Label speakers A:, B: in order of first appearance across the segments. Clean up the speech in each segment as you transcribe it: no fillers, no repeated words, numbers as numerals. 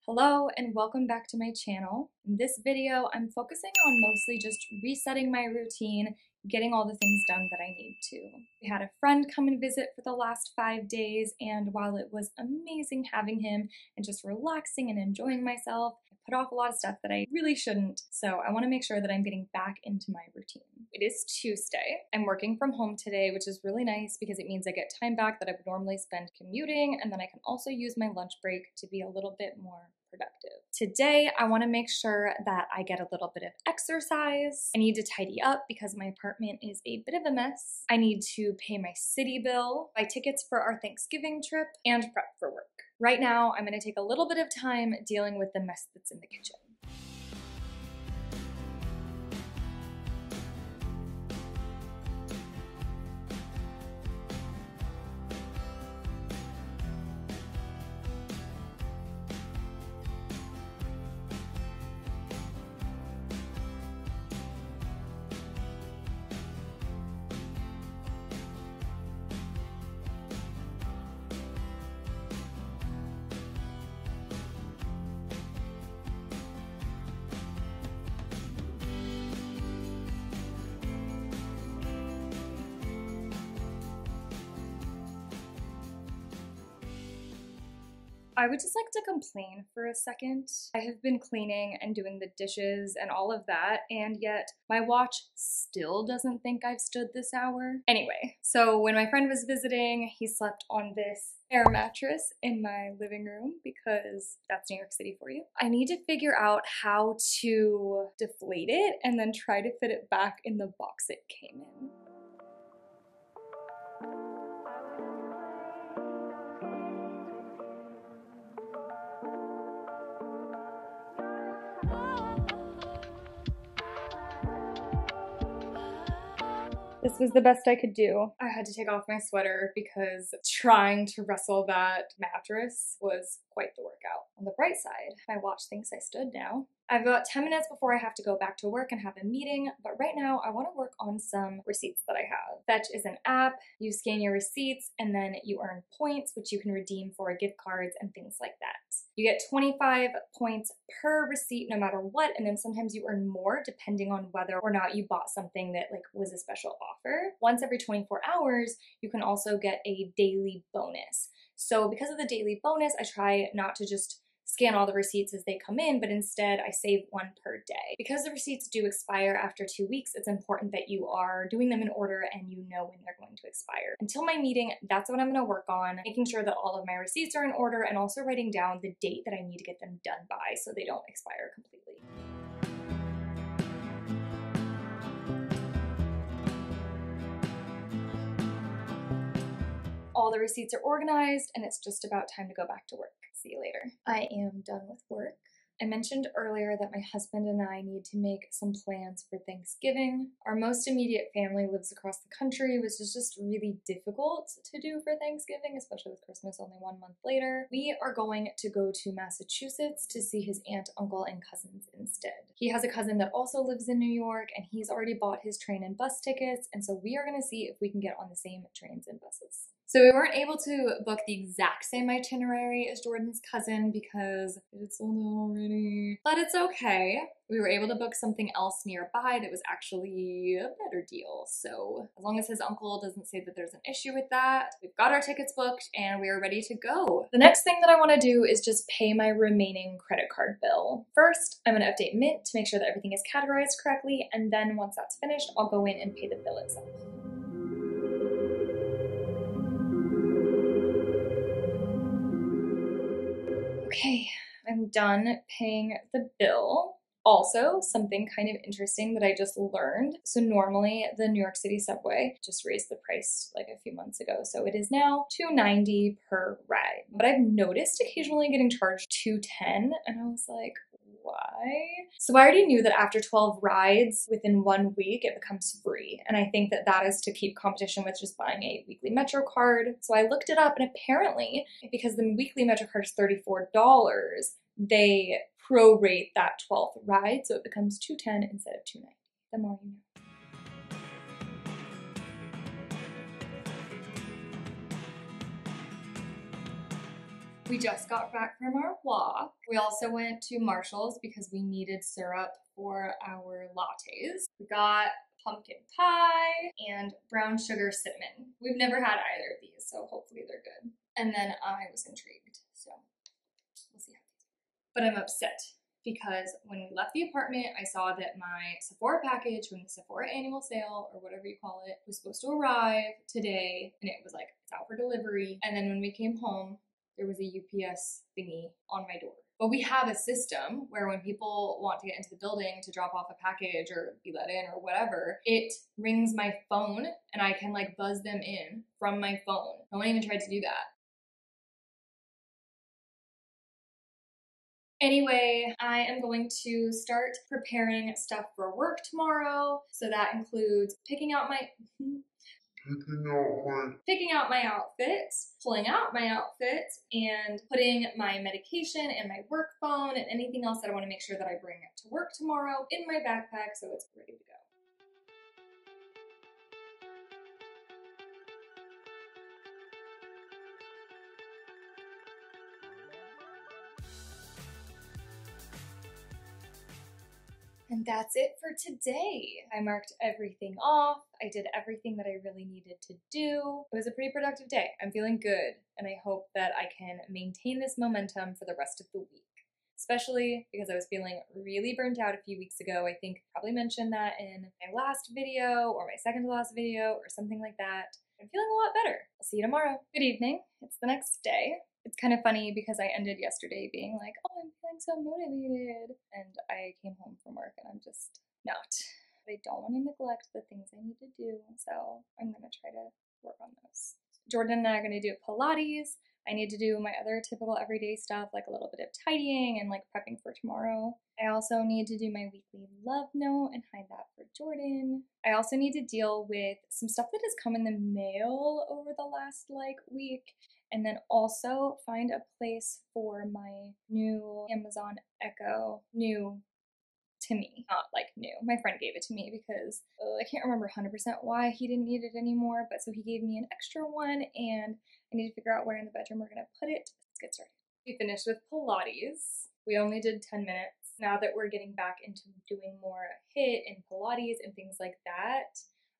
A: Hello and welcome back to my channel. In this video, I'm focusing on mostly just resetting my routine, getting all the things done that I need to. We had a friend come and visit for the last 5 days, and while it was amazing having him and just relaxing and enjoying myself, I put off a lot of stuff that I really shouldn't, so I want to make sure that I'm getting back into my routine. It is Tuesday. I'm working from home today, which is really nice because it means I get time back that I would normally spend commuting, and then I can also use my lunch break to be a little bit more productive. Today, I want to make sure that I get a little bit of exercise. I need to tidy up because my apartment is a bit of a mess. I need to pay my city bill, buy tickets for our Thanksgiving trip, and prep for work. Right now, I'm going to take a little bit of time dealing with the mess that's in the kitchen. I would just like to complain for a second. I have been cleaning and doing the dishes and all of that, and yet my watch still doesn't think I've stood this hour. Anyway, so when my friend was visiting, he slept on this air mattress in my living room because that's New York City for you. I need to figure out how to deflate it and then try to fit it back in the box it came in. This was the best I could do. I had to take off my sweater because trying to wrestle that mattress was quite the workout. On the bright side, my watch thinks I stood now. I've got 10 minutes before I have to go back to work and have a meeting, but right now I want to work on some receipts that I have. Fetch is an app. You scan your receipts and then you earn points, which you can redeem for gift cards and things like that. You get 25 points per receipt no matter what, and then sometimes you earn more depending on whether or not you bought something that was a special offer. Once every 24 hours, you can also get a daily bonus. So because of the daily bonus, I try not to just scan all the receipts as they come in, but instead I save one per day. Because the receipts do expire after 2 weeks, it's important that you are doing them in order and you know when they're going to expire. Until my meeting, that's what I'm going to work on, making sure that all of my receipts are in order and also writing down the date that I need to get them done by so they don't expire completely. All the receipts are organized and it's just about time to go back to work. See you later. I am done with work. I mentioned earlier that my husband and I need to make some plans for Thanksgiving. Our most immediate family lives across the country, which is just really difficult to do for Thanksgiving, especially with Christmas only 1 month later. We are going to go to Massachusetts to see his aunt, uncle, and cousins instead. He has a cousin that also lives in New York, and he's already bought his train and bus tickets, and so we are going to see if we can get on the same trains and buses. So we weren't able to book the exact same itinerary as Jordan's cousin because it's sold out already, but it's okay. We were able to book something else nearby that was actually a better deal. So as long as his uncle doesn't say that there's an issue with that, we've got our tickets booked and we are ready to go. The next thing that I want to do is just pay my remaining credit card bill. First, I'm going to update Mint to make sure that everything is categorized correctly, and then once that's finished, I'll go in and pay the bill itself. Okay, I'm done paying the bill. Also, something kind of interesting that I just learned. So normally the New York City subway just raised the price like a few months ago. So it is now $2.90 per ride. But I've noticed occasionally getting charged $2.10 and I was like, why? So I already knew that after 12 rides within 1 week, it becomes free. And I think that that is to keep competition with just buying a weekly Metro card. So I looked it up, and apparently because the weekly Metro card is $34, they prorate that 12th ride. So it becomes $2.10 instead of $2.90. The more you know. We just got back from our walk. We also went to Marshall's because we needed syrup for our lattes. We got pumpkin pie and brown sugar cinnamon. We've never had either of these, so hopefully they're good. And then I was intrigued, so we'll see how these are. But I'm upset because when we left the apartment, I saw that my Sephora package from the Sephora annual sale, or whatever you call it, was supposed to arrive today, and it was like, it's out for delivery. And then when we came home, there was a UPS thingy on my door. But we have a system where when people want to get into the building to drop off a package or be let in or whatever, it rings my phone and I can like buzz them in from my phone. No one even tried to do that. Anyway, I am going to start preparing stuff for work tomorrow. So that includes picking out my outfits, pulling out my outfits, and putting my medication and my work phone and anything else that I want to make sure that I bring to work tomorrow in my backpack so it's ready to go. And that's it for today. I marked everything off. I did everything that I really needed to do. It was a pretty productive day. I'm feeling good, and I hope that I can maintain this momentum for the rest of the week, especially because I was feeling really burnt out a few weeks ago. I think I probably mentioned that in my last video or my second to last video or something like that. I'm feeling a lot better. I'll see you tomorrow. Good evening. It's the next day. It's kind of funny because I ended yesterday being like, oh, I'm feeling so motivated. And I came home from work and I'm just not. I don't want to neglect the things I need to do. So I'm going to try to work on those. Jordan and I are going to do Pilates. I need to do my other typical everyday stuff, like a little bit of tidying and like prepping for tomorrow. I also need to do my weekly love note and hide that for Jordan. I also need to deal with some stuff that has come in the mail over the last like week, and then also find a place for my new Amazon Echo, new to me, not like new. My friend gave it to me because I can't remember 100% why he didn't need it anymore, but so he gave me an extra one, and I need to figure out where in the bedroom we're gonna put it. Let's get started. We finished with Pilates. We only did 10 minutes. Now that we're getting back into doing more HIIT and Pilates and things like that,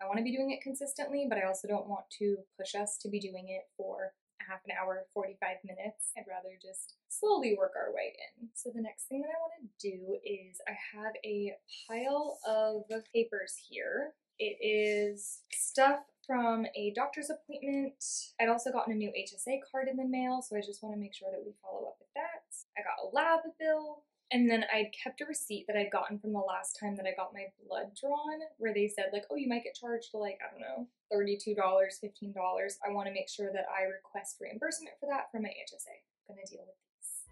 A: I want to be doing it consistently, but I also don't want to push us to be doing it for half an hour, 45 minutes. I'd rather just slowly work our way in. So the next thing that I want to do is I have a pile of papers here. It is stuff from a doctor's appointment. I'd also gotten a new HSA card in the mail, so I just want to make sure that we follow up with that. I got a lab bill. And then I'd kept a receipt that I'd gotten from the last time that I got my blood drawn, where they said like, oh, you might get charged like, I don't know, $32, $15. I want to make sure that I request reimbursement for that from my HSA. I'm gonna deal with these.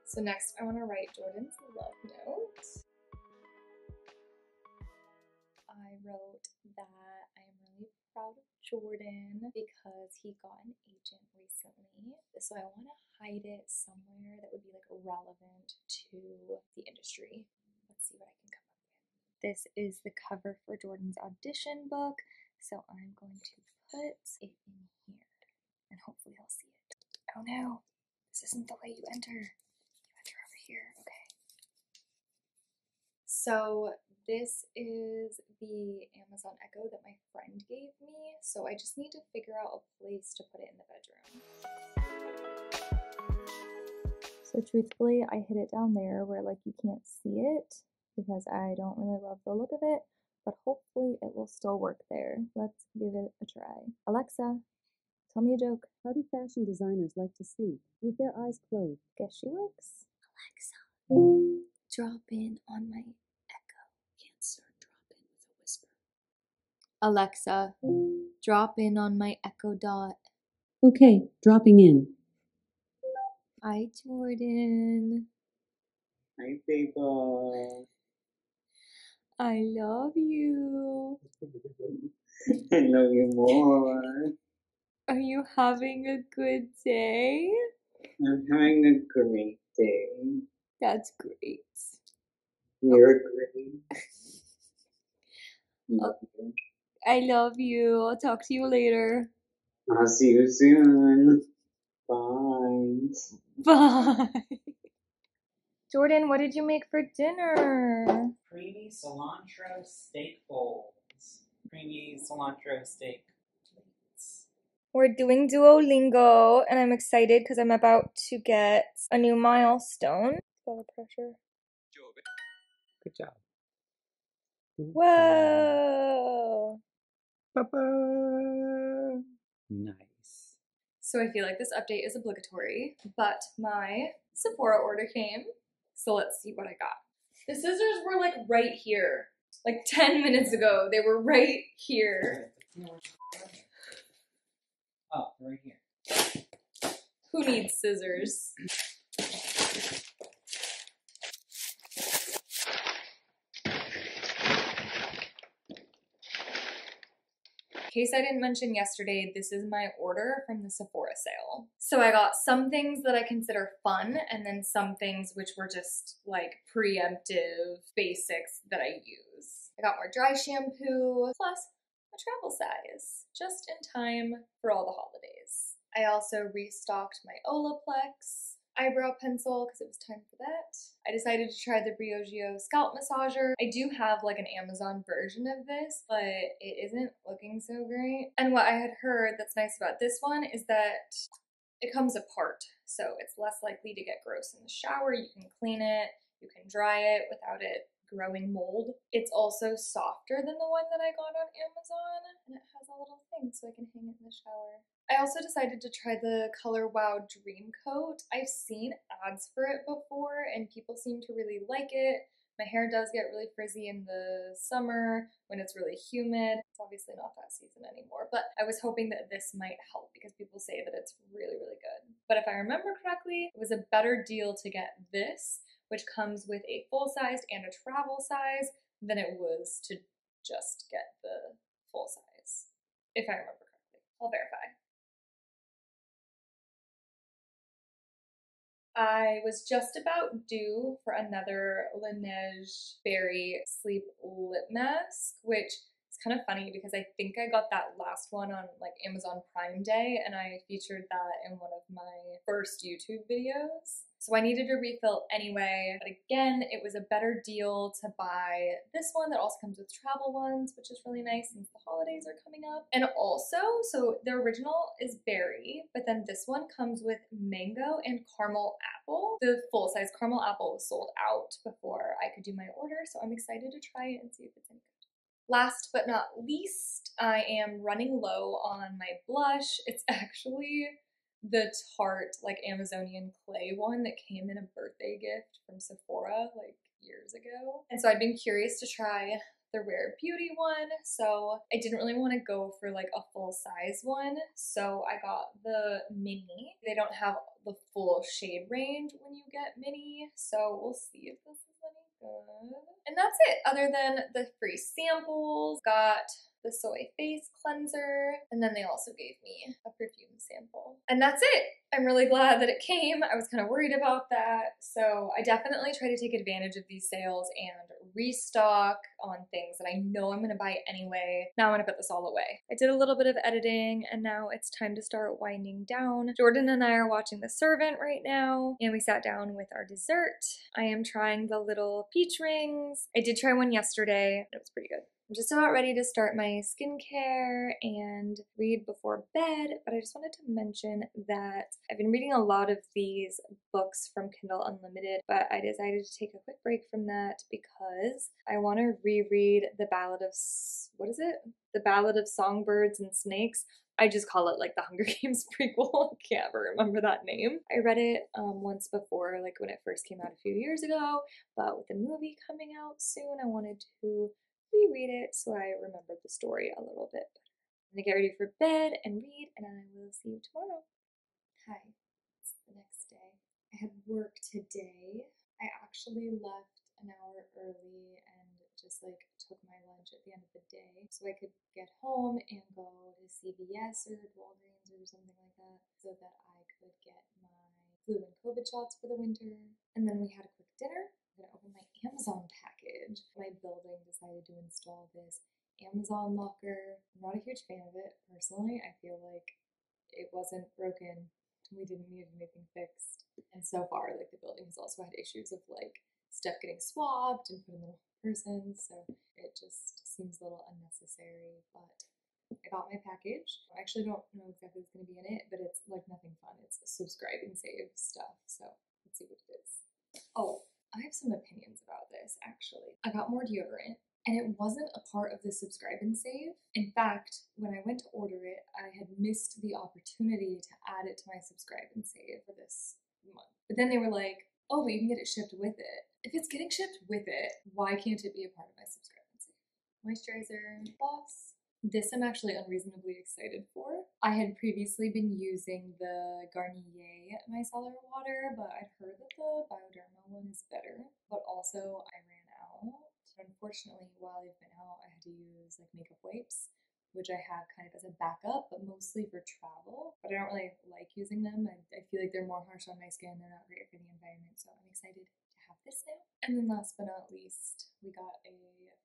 A: So next I want to write Jordan's love note. I wrote that I am really proud of Jordan because he got an agent recently. So I want to hide it somewhere that would be like relevant to the industry. Let's see what I can come up with. This is the cover for Jordan's audition book. So I'm going to put it in here and hopefully he'll see it. Oh no, this isn't the way you enter. You enter over here. Okay. So this is the Amazon Echo that my friend gave me, so I just need to figure out a place to put it in the bedroom. So truthfully, I hid it down there where like you can't see it because I don't really love the look of it, but hopefully it will still work there. Let's give it a try. Alexa, tell me a joke.
B: How do fashion designers like to sleep? With their eyes closed.
A: Guess she works. Alexa, drop in on my Alexa, drop in on my Echo Dot.
B: Okay, dropping in.
A: Hi, Jordan.
C: Hi, Baba.
A: I love you.
C: I love you more.
A: Are you having a good day?
C: I'm having a great day.
A: That's great.
C: You're great. Love you.
A: I love you. I'll talk to you later.
C: I'll see you soon. Bye.
A: Bye. Jordan, what did you make for dinner?
D: Creamy cilantro steak bowls. Creamy cilantro steak plates.
A: We're doing Duolingo, and I'm excited because I'm about to get a new milestone. Feel the pressure.
D: Good job.
A: Whoa!
D: Ba-ba. Nice.
A: So I feel like this update is obligatory, but my Sephora order came. So let's see what I got. The scissors were like right here. Like 10 minutes ago, they were right here.
D: Oh, right here.
A: Who needs scissors? In case I didn't mention yesterday, this is my order from the Sephora sale. So I got some things that I consider fun and then some things which were just like preemptive basics that I use. I got more dry shampoo plus a travel size just in time for all the holidays. I also restocked my Olaplex eyebrow pencil because it was time for that. I decided to try the Briogeo scalp massager. I do have like an Amazon version of this, but it isn't looking so great. And what I had heard that's nice about this one is that it comes apart, so it's less likely to get gross in the shower. You can clean it, you can dry it without it growing mold. It's also softer than the one that I got on Amazon, and it has a little thing so I can hang it in the shower. I also decided to try the Color Wow Dream Coat. I've seen ads for it before and people seem to really like it. My hair does get really frizzy in the summer when it's really humid. It's obviously not that season anymore, but I was hoping that this might help because people say that it's really, really good. But if I remember correctly, it was a better deal to get this, which comes with a full-sized and a travel size, than it was to just get the full size, if I remember correctly. I'll verify. I was just about due for another Laneige Berry Sleep Lip Mask, which is kind of funny because I think I got that last one on like Amazon Prime Day and I featured that in one of my first YouTube videos. So I needed a refill anyway, but again, it was a better deal to buy this one that also comes with travel ones, which is really nice since the holidays are coming up. And also, so the original is berry, but then this one comes with mango and caramel apple. The full-size caramel apple was sold out before I could do my order, so I'm excited to try it and see if it's any good. Last but not least, I am running low on my blush. It's actually the Tarte like Amazonian clay one that came in a birthday gift from Sephora like years ago. And so I'd been curious to try the Rare Beauty one, so I didn't really want to go for like a full size one, so I got the mini. They don't have the full shade range when you get mini, so we'll see if this is any good. And that's it, other than the free samples. Got the soy face cleanser, and then they also gave me a perfume sample. And that's it. I'm really glad that it came. I was kind of worried about that. So I definitely try to take advantage of these sales and restock on things that I know I'm gonna buy anyway. Now I'm gonna put this all away. I did a little bit of editing and now it's time to start winding down. Jordan and I are watching The Servant right now and we sat down with our dessert. I am trying the little peach rings. I did try one yesterday. It was pretty good. I'm just about ready to start my skincare and read before bed, but I just wanted to mention that I've been reading a lot of these books from Kindle Unlimited, but I decided to take a quick break from that because I want to reread The Ballad of, what is it? The Ballad of Songbirds and Snakes. I just call it like the Hunger Games prequel. I can't ever remember that name. I read it once before, like when it first came out a few years ago, but with the movie coming out soon, I wanted to reread it so I remembered the story a little bit. I'm gonna get ready for bed and read, and I will see you tomorrow. Hi, it's the next day. I had work today. I actually left an hour early and just like took my lunch at the end of the day so I could get home and go to CVS or Walgreens or something like that so that I could get my flu and COVID shots for the winter. And then we had a quick dinner. I'm gonna open my Amazon package. My building decided to install this Amazon locker. I'm not a huge fan of it personally. I feel like it wasn't broken. We didn't need anything fixed. And so far, like the building has also had issues of like stuff getting swapped and put in the wrong person. So it just seems a little unnecessary. But I got my package. I actually don't know exactly what's going to be in it, but it's like nothing fun. It's subscribe and save stuff. So let's see what it is. Oh, I have some opinions about this actually. I got more deodorant and it wasn't a part of the subscribe and save. In fact, when I went to order it, I had missed the opportunity to add it to my subscribe and save for this month. But then they were like, oh, but you can get it shipped with it. If it's getting shipped with it, why can't it be a part of my subscribe and save? Moisturizer, Boss. This I'm actually unreasonably excited for. I had previously been using the Garnier micellar water, but I'd heard that the Bioderma one is better. But also I ran out. Unfortunately, while I've been out, I had to use like makeup wipes, which I have kind of as a backup, but mostly for travel. But I don't really like using them. I feel like they're more harsh on my skin. They're not great for the environment, so I'm excited to have this now. And then last but not least, we got a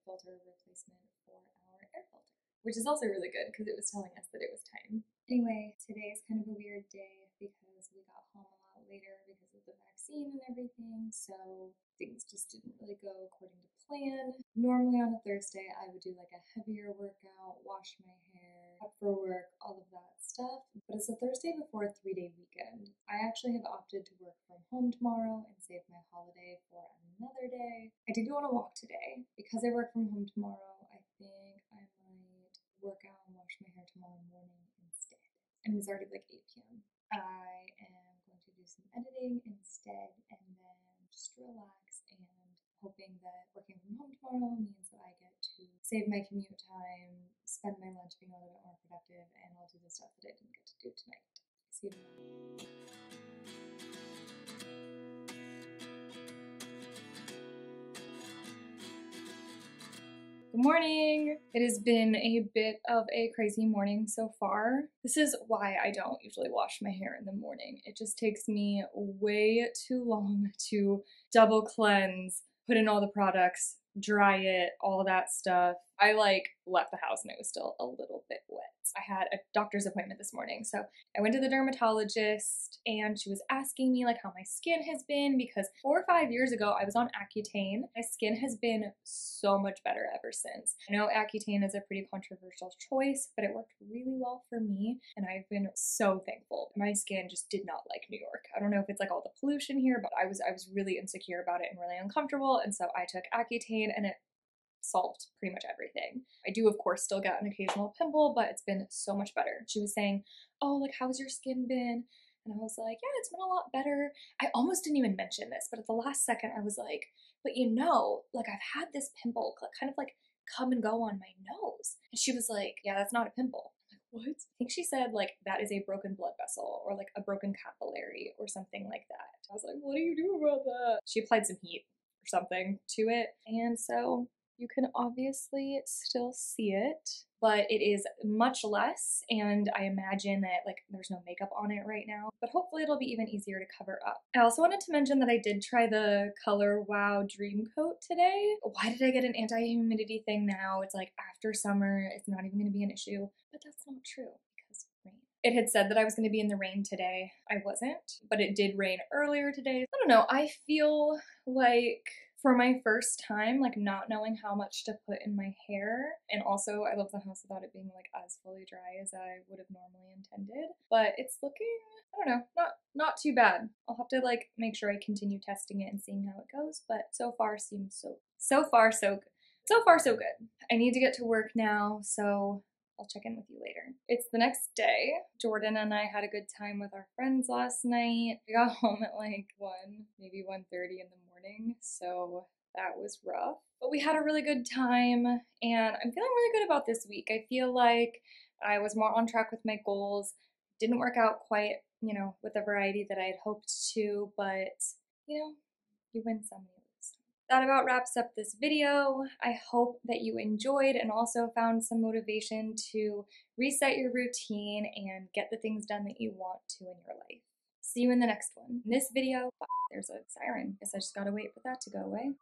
A: filter replacement for our air filter, which is also really good because it was telling us that it was time. Anyway, today is kind of a weird day because we got home a lot later because of the vaccine and everything, so things just didn't really go according to plan. Normally on a Thursday, I would do like a heavier workout, wash my hair, prep for work, all of that stuff. But it's a Thursday before a 3-day weekend. I actually have opted to work from home tomorrow and save my holiday for another day. I did go on a walk today. Because I work from home tomorrow, I think I might work out and wash my hair tomorrow morning instead. And it's already like 8 p.m. I am going to do some editing instead and then just relax, and hoping that working from home tomorrow means that I get to save my commute time, spend my lunch being a little bit more productive, and I'll do the stuff that I didn't get to do tonight. See you tomorrow. Good morning! It has been a bit of a crazy morning so far. This is why I don't usually wash my hair in the morning. It just takes me way too long to double cleanse, put in all the products, dry it, all that stuff. I left the house and it was still a little bit wet. I had a doctor's appointment this morning, so I went to the dermatologist and she was asking me how my skin has been, because 4 or 5 years ago I was on Accutane. My skin has been so much better ever since. I know Accutane is a pretty controversial choice, but it worked really well for me and I've been so thankful. My skin just did not like New York. I don't know if it's all the pollution here, but I was really insecure about it and really uncomfortable, and so I took Accutane and it solved pretty much everything. I do, of course, still get an occasional pimple, but it's been so much better. She was saying, oh, how's your skin been? And I was like, yeah, it's been a lot better. I almost didn't even mention this, but at the last second, I was like, but I've had this pimple kind of come and go on my nose. And she was like, yeah, that's not a pimple. I'm like, what? I think she said that is a broken blood vessel or a broken capillary or something like that. I was like, what do you do about that? She applied some heat or something to it. And so you can obviously still see it, but it is much less, and I imagine that there's no makeup on it right now, but hopefully it'll be even easier to cover up. I also wanted to mention that I did try the Color Wow Dream Coat today. Why did I get an anti-humidity thing now? It's after summer, it's not even going to be an issue, but that's not true because rain. It had said that I was going to be in the rain today. I wasn't, but it did rain earlier today. I don't know, I feel for my first time, not knowing how much to put in my hair, and also I left the house without it being as fully dry as I would have normally intended, but it's looking, I don't know, not too bad. I'll have to make sure I continue testing it and seeing how it goes, but so far seems so far so good. So far so good. I need to get to work now, so I'll check in with you later. It's the next day. Jordan and I had a good time with our friends last night. We got home at 1, maybe 1:30 in the morning, so that was rough. But we had a really good time, and I'm feeling really good about this week. I feel like I was more on track with my goals. Didn't work out quite, with the variety that I had hoped to, but, you win some, you lose. That about wraps up this video. I hope that you enjoyed and also found some motivation to reset your routine and get the things done that you want to in your life. See you in the next one. In this video, there's a siren. Guess I just gotta wait for that to go away.